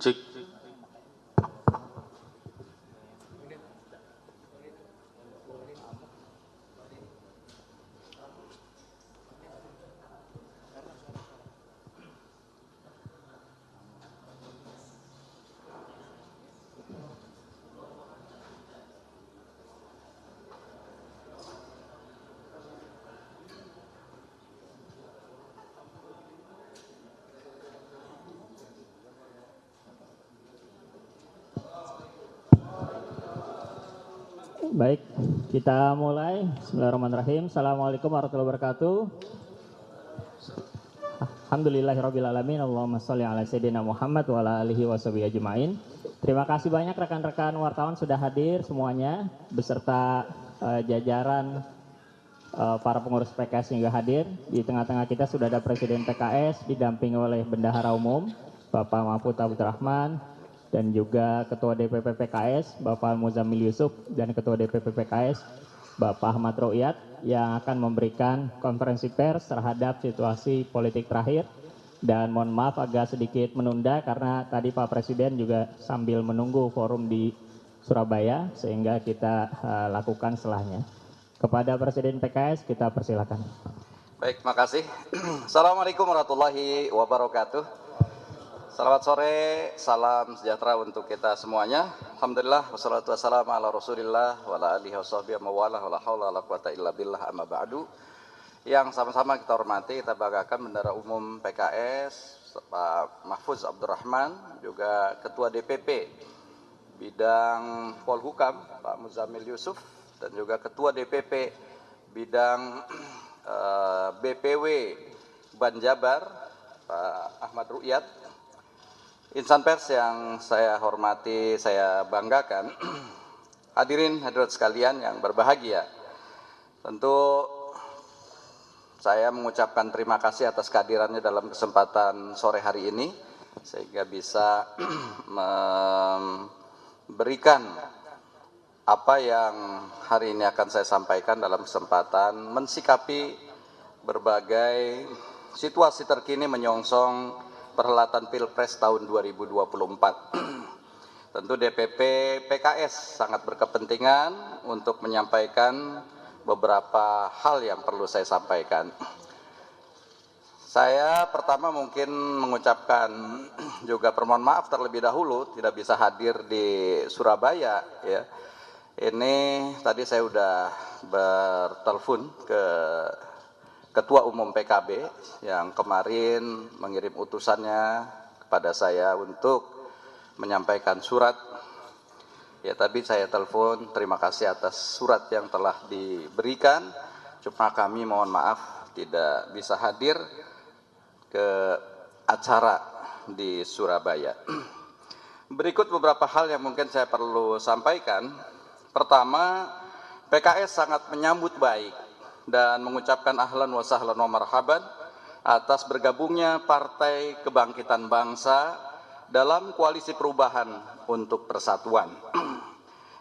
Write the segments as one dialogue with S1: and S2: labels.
S1: Cek.
S2: Baik, kita mulai. Bismillahirrahmanirrahim. Assalamualaikum warahmatullahi wabarakatuh. Alhamdulillahirrabbilalamin. Allahumma sholli ala sayyidina Muhammad wa ala alihi washabihi ajmain. Terima kasih banyak rekan-rekan wartawan sudah hadir semuanya beserta jajaran para pengurus PKS yang juga hadir. Di tengah-tengah kita sudah ada Presiden PKS didampingi oleh Bendahara Umum Bapak Mahfud Abdurrahman, dan juga Ketua DPP PKS Bapak Muzammil Yusuf dan Ketua DPP PKS Bapak Ahmad Ru'yat yang akan memberikan konferensi pers terhadap situasi politik terakhir. Dan mohon maaf agak sedikit menunda karena tadi Pak Presiden juga sambil menunggu forum di Surabaya sehingga kita lakukan setelahnya. Kepada Presiden PKS kita persilakan.
S3: Baik, makasih. Assalamualaikum warahmatullahi wabarakatuh. Selamat sore, salam sejahtera untuk kita semuanya. Alhamdulillah, wassalatu wassalamu ala rasulillah wa ala alihi wa sahbihi wa wala wa la hawla wa la quwata illa billah amma ba'du. Yang sama-sama kita hormati, kita banggakan Bendahara Umum PKS Pak Mahfud Abdurrahman, juga Ketua DPP Bidang Polhukam Pak Muzammil Yusuf, dan juga Ketua DPP Bidang BPW Banjabar Pak Ahmad Ru'yat. Insan pers yang saya hormati, saya banggakan, hadirin hadirat sekalian yang berbahagia. Tentu saya mengucapkan terima kasih atas kehadirannya dalam kesempatan sore hari ini, sehingga bisa memberikan apa yang hari ini akan saya sampaikan dalam kesempatan mensikapi berbagai situasi terkini menyongsong perhelatan Pilpres tahun 2024. Tentu DPP PKS sangat berkepentingan untuk menyampaikan beberapa hal yang perlu saya sampaikan. Saya pertama mungkin mengucapkan juga permohonan maaf terlebih dahulu tidak bisa hadir di Surabaya ya. Ini tadi saya sudah bertelepon ke Ketua Umum PKB yang kemarin mengirim utusannya kepada saya untuk menyampaikan surat. Ya, tadi saya telepon, terima kasih atas surat yang telah diberikan. Cuma kami mohon maaf tidak bisa hadir ke acara di Surabaya. Berikut beberapa hal yang mungkin saya perlu sampaikan. Pertama, PKS sangat menyambut baik dan mengucapkan ahlan wa sahlan wa marhaban atas bergabungnya Partai Kebangkitan Bangsa dalam Koalisi Perubahan untuk Persatuan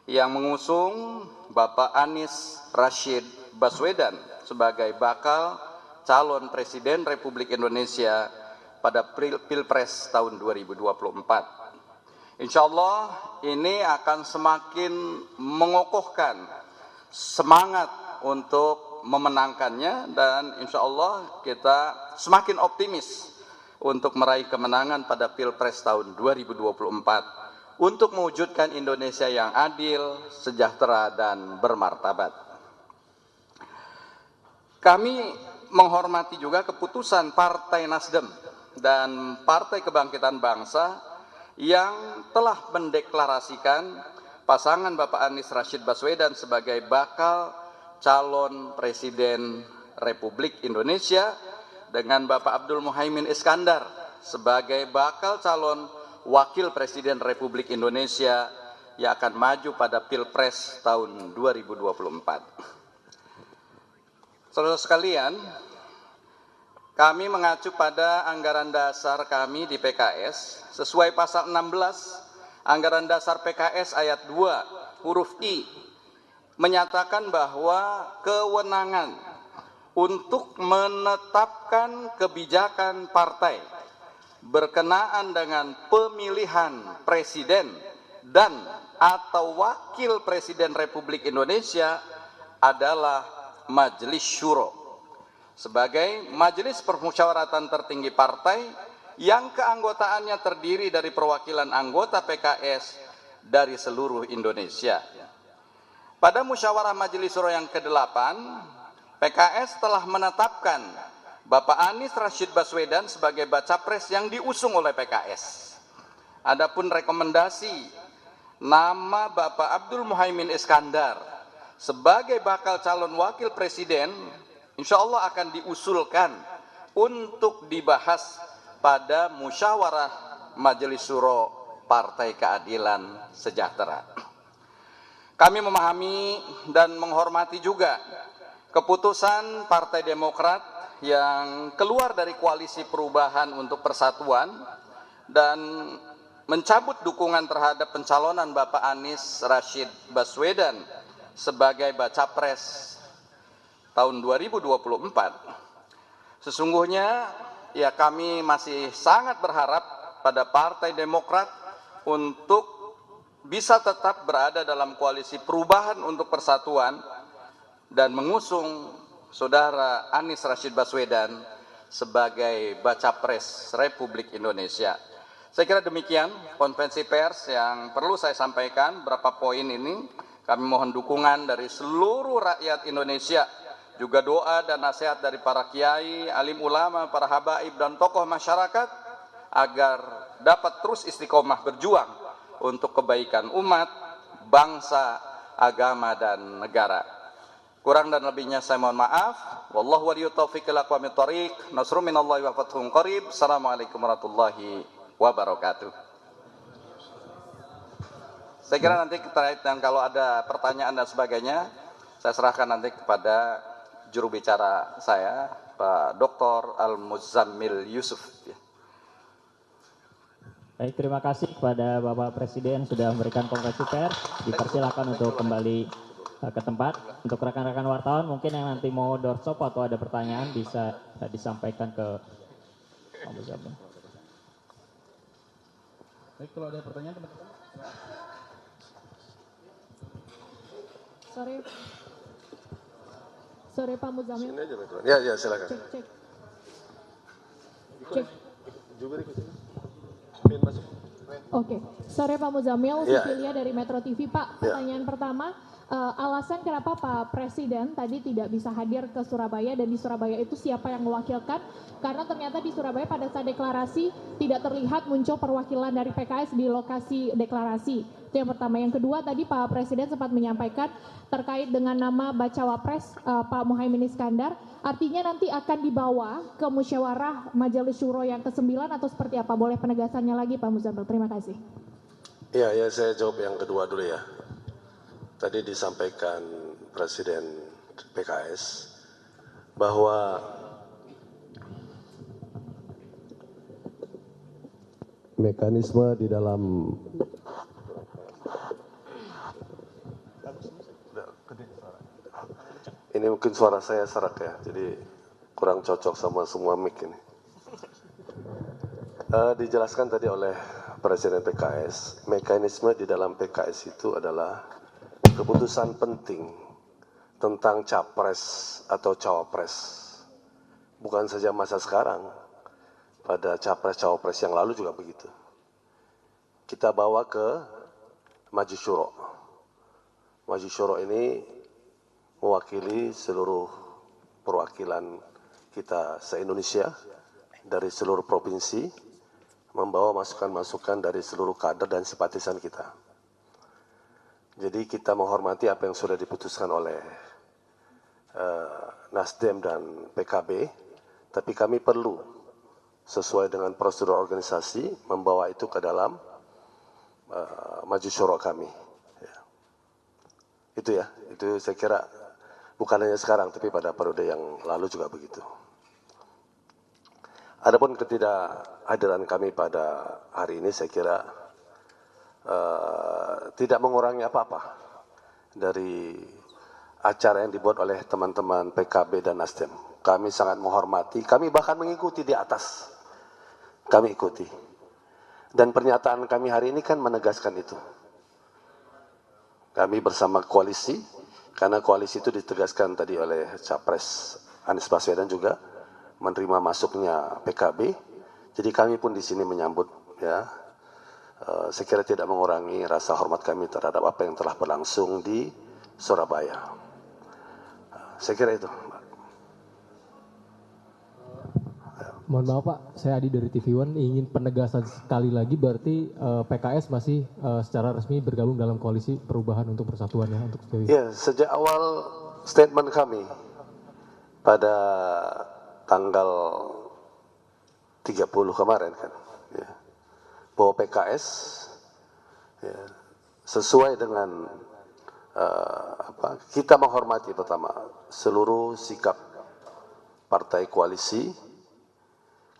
S3: yang mengusung Bapak Anies Rashid Baswedan sebagai bakal calon Presiden Republik Indonesia pada Pilpres tahun 2024. Insya Allah ini akan semakin mengokohkan semangat untuk memenangkannya, dan insya Allah kita semakin optimis untuk meraih kemenangan pada Pilpres tahun 2024 untuk mewujudkan Indonesia yang adil, sejahtera, dan bermartabat. Kami menghormati juga keputusan Partai Nasdem dan Partai Kebangkitan Bangsa yang telah mendeklarasikan pasangan Bapak Anies Rashid Baswedan sebagai bakal calon Presiden Republik Indonesia dengan Bapak Abdul Muhaimin Iskandar sebagai bakal calon Wakil Presiden Republik Indonesia yang akan maju pada Pilpres tahun 2024. Saudara sekalian, kami mengacu pada anggaran dasar kami di PKS sesuai pasal 16 Anggaran Dasar PKS ayat 2 huruf I menyatakan bahwa kewenangan untuk menetapkan kebijakan partai berkenaan dengan pemilihan presiden dan atau wakil presiden Republik Indonesia adalah Majelis Syuro sebagai majelis permusyawaratan tertinggi partai yang keanggotaannya terdiri dari perwakilan anggota PKS dari seluruh Indonesia. Pada musyawarah Majelis Syuro yang ke-8, PKS telah menetapkan Bapak Anies Rashid Baswedan sebagai baca pres yang diusung oleh PKS. Adapun rekomendasi nama Bapak Abdul Muhaimin Iskandar sebagai bakal calon wakil presiden, insya Allah akan diusulkan untuk dibahas pada musyawarah Majelis Syuro Partai Keadilan Sejahtera. Kami memahami dan menghormati juga keputusan Partai Demokrat yang keluar dari Koalisi Perubahan untuk Persatuan dan mencabut dukungan terhadap pencalonan Bapak Anies Rashid Baswedan sebagai baca pres tahun 2024. Sesungguhnya ya kami masih sangat berharap pada Partai Demokrat untuk bisa tetap berada dalam Koalisi Perubahan untuk Persatuan dan mengusung Saudara Anies Rashid Baswedan sebagai baca pres Republik Indonesia. Saya kira demikian konferensi pers yang perlu saya sampaikan. Berapa poin ini kami mohon dukungan dari seluruh rakyat Indonesia, juga doa dan nasihat dari para kiai, alim ulama, para habaib dan tokoh masyarakat agar dapat terus istiqomah berjuang untuk kebaikan umat, bangsa, agama dan negara. Kurang dan lebihnya saya mohon maaf. Wallahu waliyut taufiq ila aqwamit thoriq. Nasrun minallahi wa fathun qarib. Assalamualaikum warahmatullahi wabarakatuh. Saya kira nanti terkait dan kalau ada pertanyaan dan sebagainya, saya serahkan nanti kepada juru bicara saya, Pak Dr. Al-Muzammil Yusuf.
S2: Baik, terima kasih kepada Bapak Presiden sudah memberikan konferensi pers. Dipersilakan untuk kembali ke tempat. Untuk rekan-rekan wartawan mungkin yang nanti mau doorstop atau ada pertanyaan bisa disampaikan ke Pak Muzammil.
S1: Baik, kalau ada pertanyaan teman-teman.
S4: Sore Pak Muzammil.
S5: Sini aja, Pak. Ya, silakan.
S4: Cek. Oke, sore Pak Muzammil, Cecilia dari Metro TV. Pak, pertanyaan pertama, alasan kenapa Pak Presiden tadi tidak bisa hadir ke Surabaya dan di Surabaya itu siapa yang mewakilkan? Karena ternyata di Surabaya pada saat deklarasi tidak terlihat muncul perwakilan dari PKS di lokasi deklarasi. Itu yang pertama. Yang kedua, tadi Pak Presiden sempat menyampaikan terkait dengan nama Bacawa Pres Pak Muhaimin Iskandar, artinya nanti akan dibawa ke musyawarah Majelis Syuro yang ke-9 atau seperti apa? Boleh penegasannya lagi Pak Muzammil? Terima kasih.
S5: Ya, saya jawab yang kedua dulu ya. Tadi disampaikan Presiden PKS bahwa mekanisme di dalam ini mungkin suara saya serak ya, jadi kurang cocok sama semua mic ini. Dijelaskan tadi oleh Presiden PKS, mekanisme di dalam PKS itu adalah keputusan penting tentang capres atau cawapres. Bukan saja masa sekarang, pada capres-cawapres yang lalu juga begitu. Kita bawa ke Majelis Syuro. Majelis Syuro ini mewakili seluruh perwakilan kita se-Indonesia dari seluruh provinsi, membawa masukan-masukan dari seluruh kader dan simpatisan kita. Jadi kita menghormati apa yang sudah diputuskan oleh Nasdem dan PKB, tapi kami perlu sesuai dengan prosedur organisasi membawa itu ke dalam Majelis Syuro kami. Ya. Itu saya kira bukan hanya sekarang, tapi pada periode yang lalu juga begitu. Adapun ketidakhadiran kami pada hari ini saya kira tidak mengurangi apa-apa dari acara yang dibuat oleh teman-teman PKB dan Nasdem. Kami sangat menghormati, kami bahkan mengikuti di atas. kami ikuti. Dan pernyataan kami hari ini kan menegaskan itu. Kami bersama koalisi, karena koalisi itu ditegaskan tadi oleh Capres Anies Baswedan juga menerima masuknya PKB. Jadi kami pun di sini menyambut, ya. Saya kira tidak mengurangi rasa hormat kami terhadap apa yang telah berlangsung di Surabaya. Saya kira itu.
S6: Mohon maaf Pak, saya Adi dari TV One ingin penegasan sekali lagi, berarti PKS masih secara resmi bergabung dalam koalisi perubahan untuk persatuan ya, untuk
S5: Ya, sejak awal statement kami pada tanggal 30 kemarin kan, ya, bahwa PKS ya, sesuai dengan kita menghormati pertama seluruh sikap partai koalisi,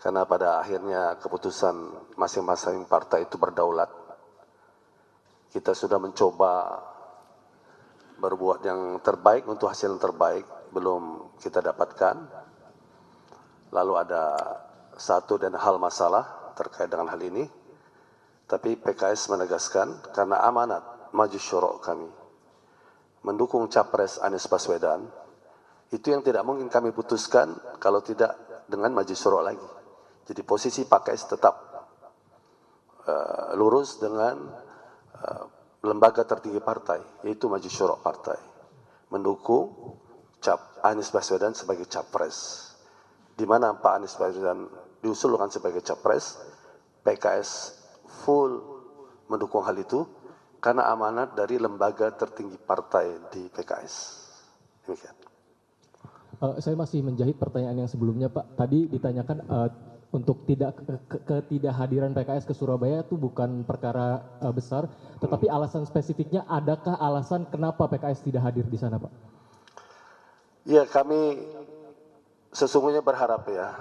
S5: karena pada akhirnya keputusan masing-masing partai itu berdaulat. Kita sudah mencoba berbuat yang terbaik untuk hasil yang terbaik, belum kita dapatkan. Lalu ada satu dan hal masalah terkait dengan hal ini. Tapi PKS menegaskan karena amanat maju syuro kami mendukung Capres Anies Baswedan, itu yang tidak mungkin kami putuskan kalau tidak dengan maju syuro lagi. Jadi posisi PKS tetap lurus dengan lembaga tertinggi partai, yaitu maju syuro partai, mendukung Anies Baswedan sebagai Capres. Di mana Pak Anies Baswedan diusulkan sebagai Capres, PKS full mendukung hal itu karena amanat dari lembaga tertinggi partai di PKS. Demikian.
S6: Saya masih menjahit pertanyaan yang sebelumnya Pak. Tadi ditanyakan untuk ketidakhadiran PKS ke Surabaya itu bukan perkara besar, tetapi alasan spesifiknya, adakah alasan kenapa PKS tidak hadir di sana Pak?
S5: Ya, kami sesungguhnya berharap ya,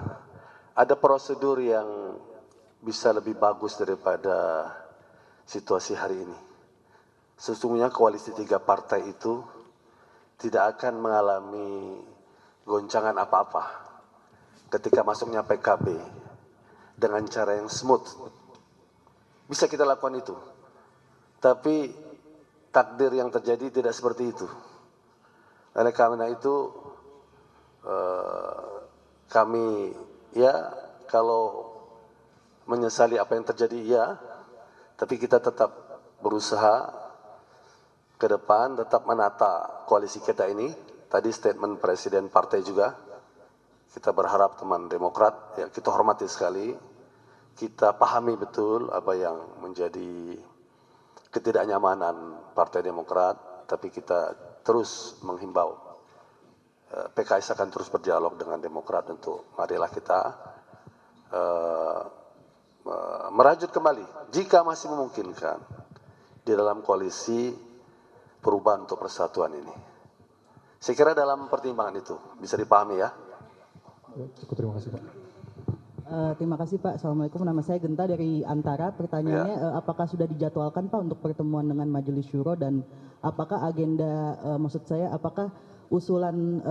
S5: ada prosedur yang bisa lebih bagus daripada situasi hari ini. Sesungguhnya koalisi 3 partai itu tidak akan mengalami goncangan apa-apa ketika masuknya PKB dengan cara yang smooth. Bisa kita lakukan itu. Tapi takdir yang terjadi tidak seperti itu. Oleh karena itu kami ya kalau menyesali apa yang terjadi ya, tapi kita tetap berusaha ke depan, tetap menata koalisi kita ini. Tadi statement Presiden Partai juga, kita berharap teman Demokrat, ya kita hormati sekali, kita pahami betul apa yang menjadi ketidaknyamanan Partai Demokrat, tapi kita terus menghimbau PKS akan terus berdialog dengan Demokrat untuk marilah kita merajut kembali jika masih memungkinkan di dalam koalisi perubahan untuk persatuan ini. Saya kira dalam pertimbangan itu bisa dipahami ya.
S6: Terima kasih Pak.
S7: Terima kasih Pak. Assalamualaikum. Nama saya Genta dari Antara. Pertanyaannya, apakah sudah dijadwalkan Pak untuk pertemuan dengan Majelis Syuro, dan apakah agenda, maksud saya, apakah usulan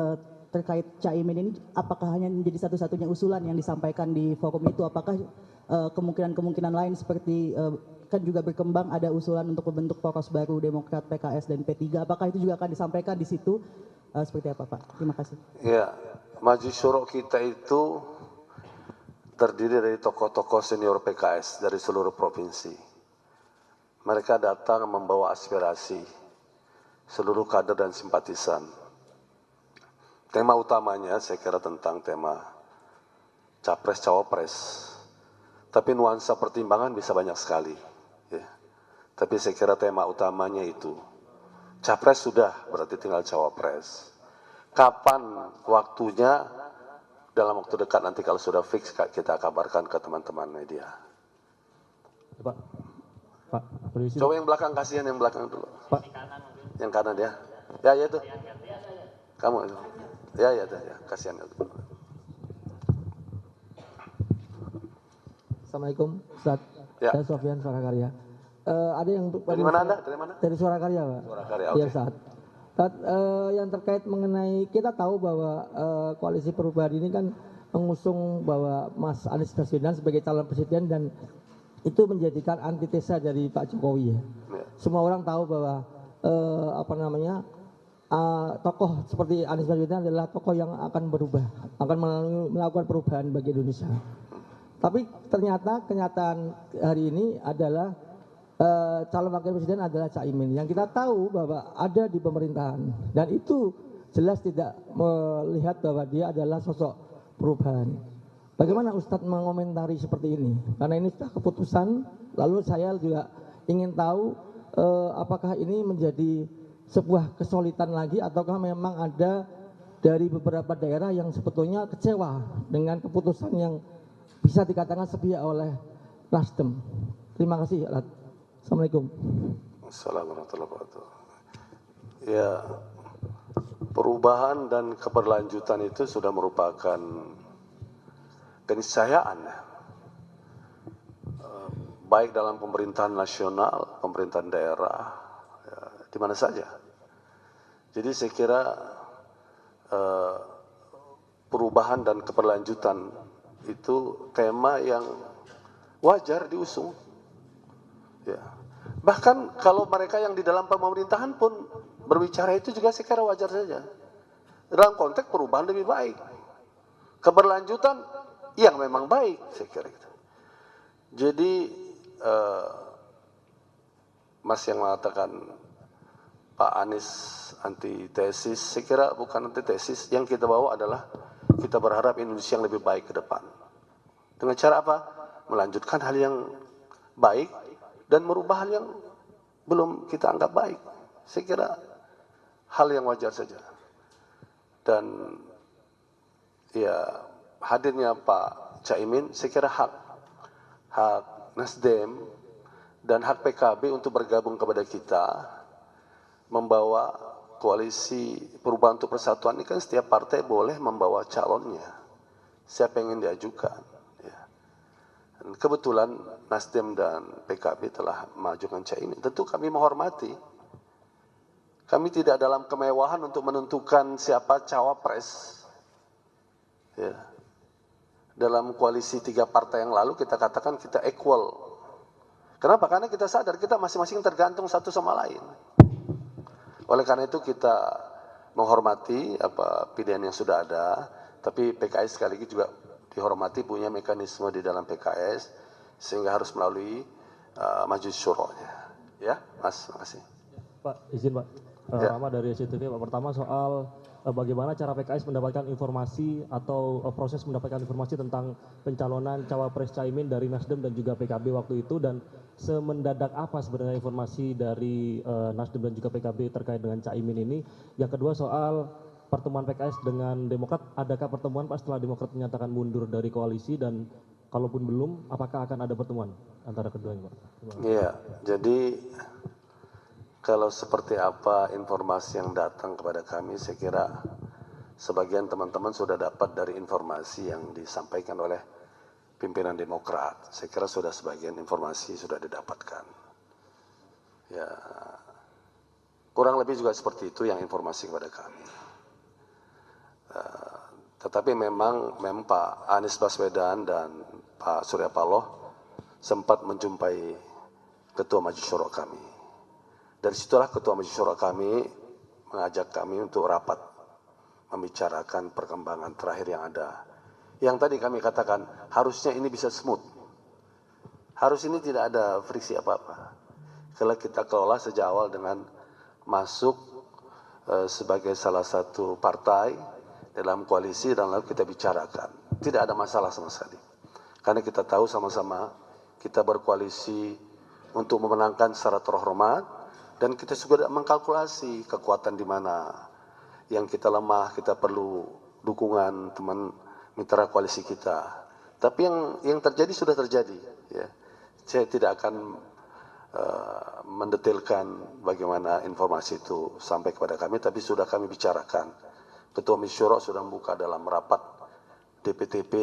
S7: terkait Caimin ini apakah hanya menjadi satu-satunya usulan yang disampaikan di forum itu? Apakah kemungkinan-kemungkinan lain seperti kan juga berkembang ada usulan untuk membentuk poros baru Demokrat, PKS, dan P3. Apakah itu juga akan disampaikan di situ? Seperti apa Pak? Terima kasih.
S5: Ya, Majelis Syuro kita itu terdiri dari tokoh-tokoh senior PKS dari seluruh provinsi. Mereka datang membawa aspirasi seluruh kader dan simpatisan. Tema utamanya saya kira tentang tema Capres-Cawapres. Tapi nuansa pertimbangan bisa banyak sekali. Ya. Tapi saya kira tema utamanya itu. Capres sudah, berarti tinggal Cawapres. Kapan waktunya? Dalam waktu dekat nanti kalau sudah fix kita kabarkan ke teman-teman media.
S6: Pak, permisi.
S5: Coba yang belakang, kasihan yang belakang dulu.
S6: Pak.
S5: Yang kanan ya. Ya itu. Kamu itu. Ya, kasihan itu.
S8: Assalamualaikum, Ustaz.
S5: Ya.
S8: Saya Sofyan Surakarya. Ada yang
S5: Dari mana Anda? Dari mana?
S8: Dari Surakarya, Pak.
S5: Surakarya,
S8: Iya,
S5: oke.
S8: Ustaz. Ustaz, yang terkait mengenai, kita tahu bahwa koalisi perubahan ini kan mengusung bahwa Mas Anies Baswedan sebagai calon presiden dan itu menjadikan antitesa dari Pak Jokowi ya. Semua orang tahu bahwa tokoh seperti Anies Baswedan adalah tokoh yang akan berubah, akan melakukan perubahan bagi Indonesia. Tapi ternyata kenyataan hari ini adalah calon wakil presiden adalah Caimin yang kita tahu bahwa ada di pemerintahan dan itu jelas tidak melihat bahwa dia adalah sosok perubahan. Bagaimana Ustadz mengomentari seperti ini? Karena ini sudah keputusan, lalu saya juga ingin tahu apakah ini menjadi sebuah kesulitan lagi ataukah memang ada dari beberapa daerah yang sebetulnya kecewa dengan keputusan yang bisa dikatakan sepihak oleh Nasdem. Terima kasih. Assalamualaikum.
S5: Assalamualaikum warahmatullahi wabarakatuh. Ya, perubahan dan keberlanjutan itu sudah merupakan keniscayaan, baik dalam pemerintahan nasional, pemerintahan daerah, ya, di mana saja. Jadi saya kira perubahan dan keberlanjutan itu tema yang wajar diusung. Ya. Bahkan kalau mereka yang di dalam pemerintahan pun berbicara itu juga saya kira wajar saja. Dalam konteks perubahan lebih baik. Keberlanjutan yang memang baik, saya kira gitu. Jadi Mas yang mengatakan Pak Anies antitesis, saya kira bukan antitesis. Yang kita bawa adalah kita berharap Indonesia yang lebih baik ke depan. Dengan cara apa? Melanjutkan hal yang baik dan merubah hal yang belum kita anggap baik. Saya kira hal yang wajar saja. Dan ya hadirnya Pak Caimin, saya kira hak Nasdem dan hak PKB untuk bergabung kepada kita, membawa koalisi perubahan untuk persatuan ini kan setiap partai boleh membawa calonnya, siapa yang ingin diajukan. Ya. Dan kebetulan Nasdem dan PKB telah mengajukan Caimin, tentu kami menghormati. Kami tidak dalam kemewahan untuk menentukan siapa cawapres. Ya. Dalam koalisi 3 partai yang lalu kita katakan kita equal. Kenapa? Karena kita sadar kita masing-masing tergantung satu sama lain. Oleh karena itu kita menghormati apa pilihan yang sudah ada, tapi PKS sekali lagi juga dihormati punya mekanisme di dalam PKS sehingga harus melalui majelis syuronya. Ya, Mas, makasih.
S9: Pak, izin Pak.
S5: Ya.
S9: Rama dari SCTV, Pak. Pertama soal bagaimana cara PKS mendapatkan informasi atau proses mendapatkan informasi tentang pencalonan cawapres Caimin dari Nasdem dan juga PKB waktu itu, dan semendadak apa sebenarnya informasi dari Nasdem dan juga PKB terkait dengan Caimin ini. Yang kedua soal pertemuan PKS dengan Demokrat, adakah pertemuan Pak setelah Demokrat menyatakan mundur dari koalisi, dan kalaupun belum, apakah akan ada pertemuan antara keduanya Pak?
S5: Iya, jadi kalau seperti apa informasi yang datang kepada kami, saya kira sebagian teman-teman sudah dapat dari informasi yang disampaikan oleh pimpinan Demokrat. Saya kira sudah sebagian informasi sudah didapatkan. Ya, kurang lebih juga seperti itu yang informasi kepada kami. Tetapi memang Pak Anies Baswedan dan Pak Surya Paloh sempat menjumpai Ketua Majelis Syuro kami. Dari situlah Ketua Majelis Syuro kami mengajak kami untuk rapat membicarakan perkembangan terakhir yang ada. Yang tadi kami katakan harusnya ini bisa smooth. Harus ini tidak ada friksi apa-apa. Kalau kita kelola sejak awal dengan masuk sebagai salah satu partai dalam koalisi dan lalu kita bicarakan. Tidak ada masalah sama sekali. Karena kita tahu sama-sama kita berkoalisi untuk memenangkan secara terhormat. Dan kita juga mengkalkulasi kekuatan di mana yang kita lemah, kita perlu dukungan teman mitra koalisi kita. Tapi yang terjadi sudah terjadi. Ya. Saya tidak akan mendetailkan bagaimana informasi itu sampai kepada kami, tapi sudah kami bicarakan. Ketua Majelis Syuro sudah membuka dalam rapat DPTP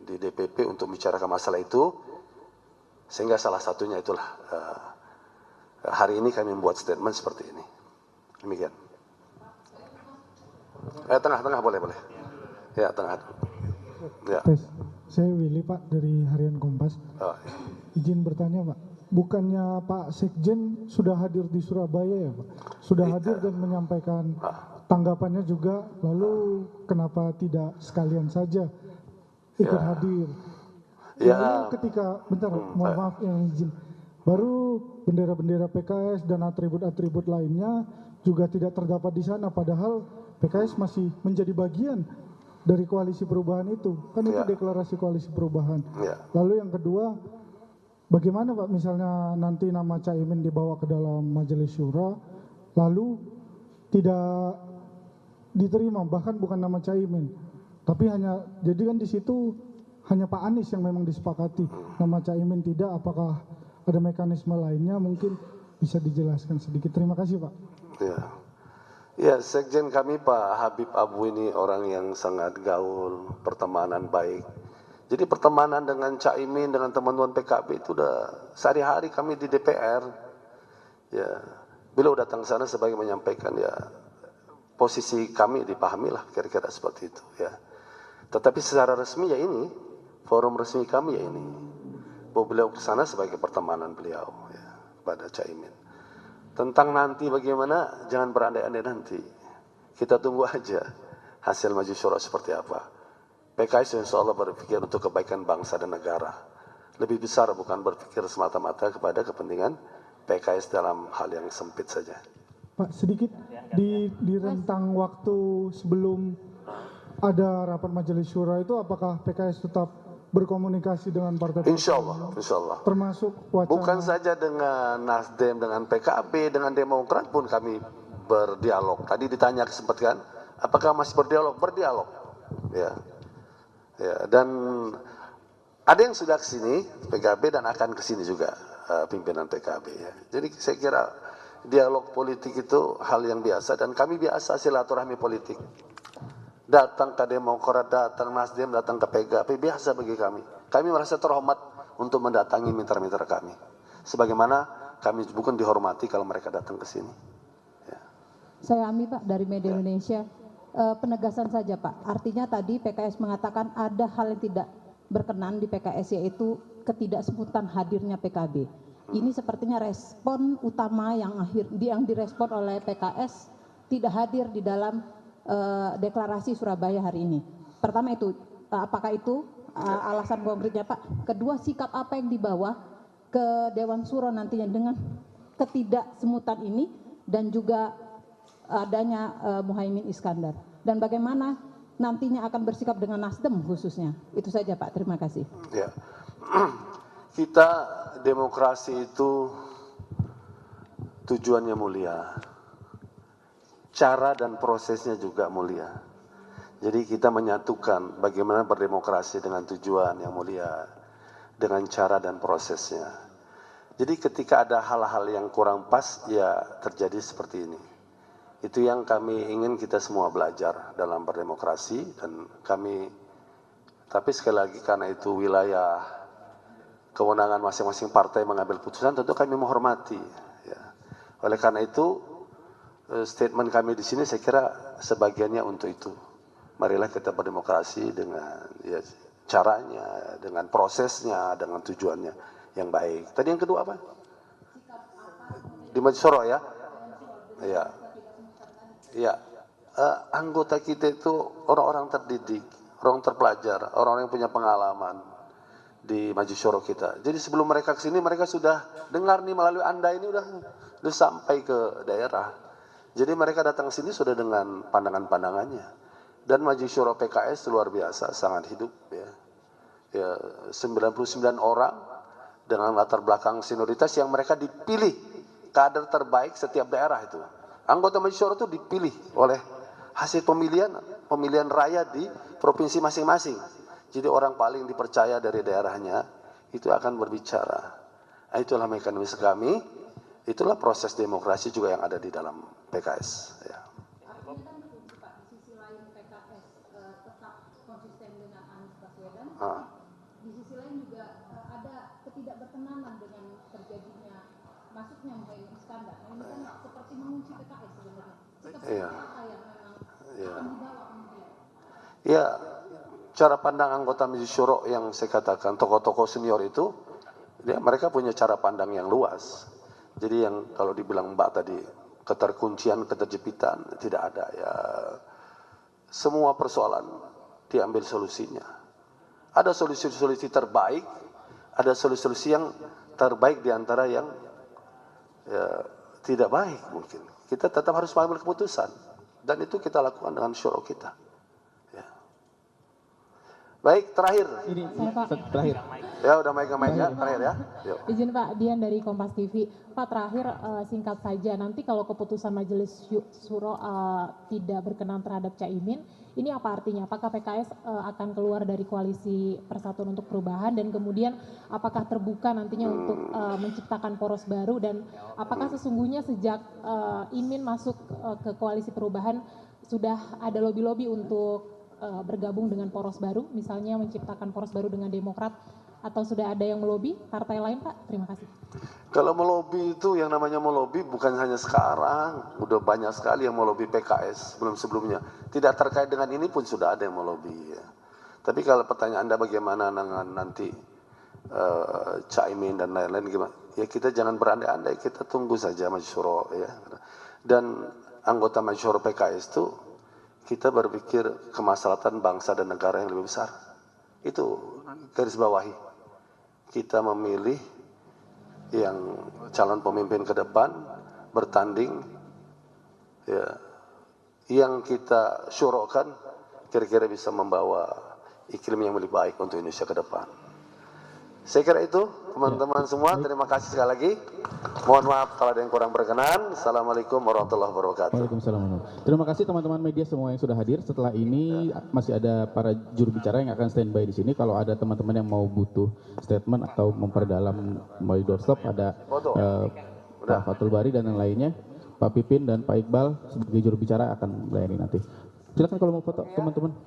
S5: di DPP untuk membicarakan masalah itu, sehingga salah satunya itulah hari ini kami membuat statement seperti ini. Demikian. Tengah boleh. Ya, tengah. Ya.
S10: Tes. Saya Willy Pak dari Harian Kompas.
S5: Oh, ya.
S10: Izin bertanya Pak, bukannya Pak Sekjen sudah hadir di Surabaya ya Pak? Sudah hadir dan menyampaikan tanggapannya juga, lalu kenapa tidak sekalian saja ikut hadir? Lalu ketika, bentar, mohon maaf yang izin, baru bendera-bendera PKS dan atribut-atribut lainnya juga tidak terdapat di sana, padahal PKS masih menjadi bagian dari koalisi perubahan itu, kan itu deklarasi koalisi perubahan. Lalu yang kedua, bagaimana Pak misalnya nanti nama Caimin dibawa ke dalam Majelis Syuro, lalu tidak diterima, bahkan bukan nama Caimin, tapi hanya, jadi kan di situ hanya Pak Anies yang memang disepakati, nama Caimin tidak, apakah ada mekanisme lainnya, mungkin bisa dijelaskan sedikit. Terima kasih Pak.
S5: Ya, Sekjen kami Pak Habib Abu ini orang yang sangat gaul, pertemanan baik. Jadi pertemanan dengan Caimin, dengan teman-teman PKB itu udah sehari-hari kami di DPR. Ya, beliau datang sana sebagai menyampaikan ya posisi kami dipahamilah kira-kira seperti itu ya. Tetapi secara resmi ya ini, forum resmi kami ya ini. Bahwa beliau ke sana sebagai pertemanan beliau ya pada Caimin. Tentang nanti bagaimana, jangan berandai-andai nanti. Kita tunggu aja hasil Majelis Syuro seperti apa. PKS insya Allah berpikir untuk kebaikan bangsa dan negara. Lebih besar bukan berpikir semata-mata kepada kepentingan PKS dalam hal yang sempit saja.
S10: Pak, sedikit di rentang waktu sebelum ada rapat Majelis Syuro itu, apakah PKS tetap berkomunikasi dengan partai?
S5: Insya Allah.
S10: Termasuk wacana.
S5: Bukan saja dengan Nasdem, dengan PKB, dengan Demokrat pun kami berdialog. Tadi ditanya sempat kan, apakah masih berdialog? Berdialog. Ya. Dan ada yang sudah ke sini PKB dan akan ke sini juga pimpinan PKB ya. Jadi saya kira dialog politik itu hal yang biasa dan kami biasa silaturahmi politik. Datang ke Demokrat, datang Nasdem, datang ke PKB, biasa bagi kami. Kami merasa terhormat untuk mendatangi mitra-mitra kami. Sebagaimana kami bukan dihormati kalau mereka datang ke sini. Ya.
S11: Saya Ami Pak dari Media Indonesia. Penegasan saja Pak, artinya tadi PKS mengatakan ada hal yang tidak berkenan di PKS, yaitu ketidaksebutan hadirnya PKB. Ini sepertinya respon utama yang direspon oleh PKS tidak hadir di dalam deklarasi Surabaya hari ini. Pertama itu, apakah itu alasan konkretnya Pak? Kedua, sikap apa yang dibawa ke Dewan Syuro nantinya dengan ketidaksemutan ini dan juga adanya Muhaimin Iskandar. Dan bagaimana nantinya akan bersikap dengan Nasdem khususnya. Itu saja Pak, terima kasih.
S5: Ya. Kita demokrasi itu tujuannya mulia. Cara dan prosesnya juga mulia. Jadi kita menyatukan bagaimana berdemokrasi dengan tujuan yang mulia, dengan cara dan prosesnya. Jadi ketika ada hal-hal yang kurang pas, ya terjadi seperti ini. Itu yang kami ingin kita semua belajar dalam berdemokrasi dan kami, tapi sekali lagi karena itu wilayah kewenangan masing-masing partai mengambil putusan, tentu kami menghormati. Ya. Oleh karena itu, statement kami di sini saya kira sebagiannya untuk itu. Marilah kita berdemokrasi dengan ya, caranya, dengan prosesnya, dengan tujuannya yang baik. Tadi yang kedua apa? Di Majelis Syuro ya? Ya. Ya. Anggota kita itu orang-orang terdidik, orang terpelajar, orang-orang yang punya pengalaman di Majelis Syuro kita. Jadi sebelum mereka ke sini, mereka sudah dengar nih melalui Anda ini udah sampai ke daerah. Jadi mereka datang ke sini sudah dengan pandangan-pandangannya. Dan Majelis Syuro PKS luar biasa, sangat hidup ya. Ya 99 orang dengan latar belakang senioritas yang mereka dipilih kader terbaik setiap daerah itu. Anggota Majelis Syuro itu dipilih oleh hasil pemilihan rakyat di provinsi masing-masing. Jadi orang paling dipercaya dari daerahnya itu akan berbicara. Nah, itulah mekanisme kami, itulah proses demokrasi juga yang ada di dalam PKS. Ya.
S11: Di sisi lain juga ada ketidakberkenanan dengan terjadinya masuknya Muhaimin Iskandar. Ini kan seperti mengunci PKS sebenarnya. Sikap apa yang memang akan dibawa kemudian?
S5: Ya, cara pandang anggota Majelis Syuro yang saya katakan tokoh-tokoh senior itu, mereka punya cara pandang yang luas. Jadi yang kalau dibilang Mbak tadi keterkuncian, keterjepitan, tidak ada ya. Semua persoalan diambil solusinya. Ada solusi-solusi terbaik, ada solusi-solusi yang terbaik di antara yang ya, tidak baik mungkin. Kita tetap harus mengambil keputusan dan itu kita lakukan dengan syuro kita. Ya. Baik, terakhir.
S1: Terakhir.
S5: Ya udah mic-nya terakhir ya. Yuk.
S4: Izin Pak, Dian dari Kompas TV. Pak, terakhir singkat saja, nanti kalau keputusan Majelis Syuro tidak berkenan terhadap Caimin, ini apa artinya? Apakah PKS akan keluar dari koalisi Persatuan untuk Perubahan dan kemudian apakah terbuka nantinya untuk menciptakan poros baru dan apakah sesungguhnya sejak Imin masuk ke koalisi perubahan sudah ada lobby-lobby untuk bergabung dengan poros baru, misalnya menciptakan poros baru dengan Demokrat, atau sudah ada yang melobi partai lain, Pak? Terima kasih.
S5: Kalau melobi itu yang namanya melobi bukan hanya sekarang, udah banyak sekali yang melobi PKS sebelum-sebelumnya. Tidak terkait dengan ini pun sudah ada yang melobi. Ya. Tapi kalau pertanyaan Anda bagaimana dengan nanti Caimin dan lain-lain gimana? Ya kita jangan berandai-andai, kita tunggu saja Majelis Syuro ya. Dan anggota Majelis Syuro PKS itu kita berpikir kemaslahatan bangsa dan negara yang lebih besar. Itu garis bawahi. Kita memilih yang calon pemimpin ke depan bertanding ya, yang kita syurokan kira-kira bisa membawa iklim yang lebih baik untuk Indonesia ke depan. Saya kira itu teman-teman semua, terima kasih sekali lagi. Mohon maaf kalau ada yang kurang berkenan. Assalamualaikum warahmatullahi wabarakatuh.
S1: Waalaikumsalam. Terima kasih teman-teman media semua yang sudah hadir. Setelah ini masih ada para juru bicara yang akan standby di sini. Kalau ada teman-teman yang mau butuh statement atau memperdalam melalui doorstop, ada Pak Fathul Bari dan yang lainnya, Pak Pipin dan Pak Iqbal sebagai juru bicara akan melayani nanti. Silakan kalau mau foto teman-teman.